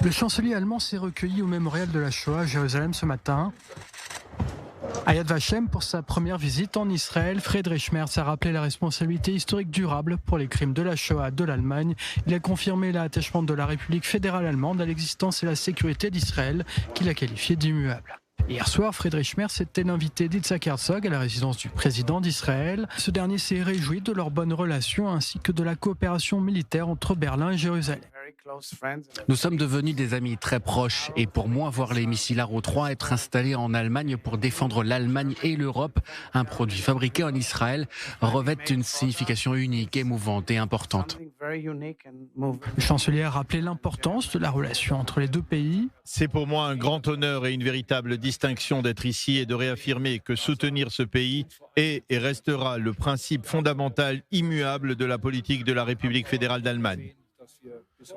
Le chancelier allemand s'est recueilli au mémorial de la Shoah à Jérusalem ce matin. À Yad Vashem, pour sa première visite en Israël, Friedrich Merz a rappelé la responsabilité historique durable pour les crimes de la Shoah de l'Allemagne. Il a confirmé l'attachement de la République fédérale allemande à l'existence et la sécurité d'Israël, qu'il a qualifié d'immuable. Hier soir, Friedrich Merz était l'invité d'Yitzhak Herzog à la résidence du président d'Israël. Ce dernier s'est réjoui de leurs bonnes relations ainsi que de la coopération militaire entre Berlin et Jérusalem. Nous sommes devenus des amis très proches et pour moi, voir les missiles Arrow 3 être installés en Allemagne pour défendre l'Allemagne et l'Europe, un produit fabriqué en Israël, revêt une signification unique, émouvante et importante. Le chancelier a rappelé l'importance de la relation entre les deux pays. C'est pour moi un grand honneur et une véritable distinction d'être ici et de réaffirmer que soutenir ce pays est et restera le principe fondamental immuable de la politique de la République fédérale d'Allemagne.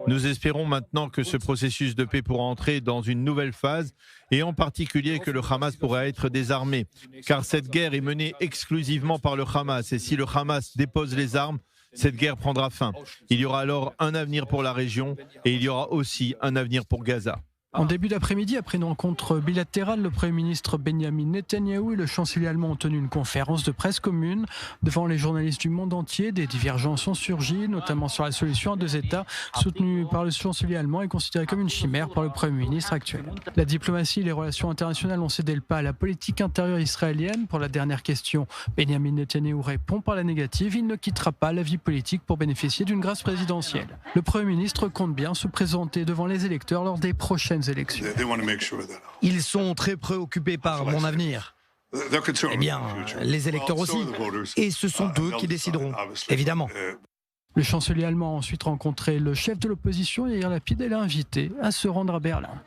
Nous espérons maintenant que ce processus de paix pourra entrer dans une nouvelle phase et en particulier que le Hamas pourra être désarmé, car cette guerre est menée exclusivement par le Hamas et si le Hamas dépose les armes, cette guerre prendra fin. Il y aura alors un avenir pour la région et il y aura aussi un avenir pour Gaza. En début d'après-midi, après une rencontre bilatérale, le Premier ministre Benjamin Netanyahou et le chancelier allemand ont tenu une conférence de presse commune. Devant les journalistes du monde entier, des divergences ont surgi, notamment sur la solution à deux États, soutenue par le chancelier allemand et considérée comme une chimère par le Premier ministre actuel. La diplomatie et les relations internationales ont cédé le pas à la politique intérieure israélienne. Pour la dernière question, Benjamin Netanyahou répond par la négative. Il ne quittera pas la vie politique pour bénéficier d'une grâce présidentielle. Le Premier ministre compte bien se présenter devant les électeurs lors des prochaines élections. Ils sont très préoccupés par mon avenir. Eh bien, les électeurs aussi. Et ce sont eux qui décideront, évidemment. Le chancelier allemand a ensuite rencontré le chef de l'opposition, Yair Lapid, et l'a invité à se rendre à Berlin.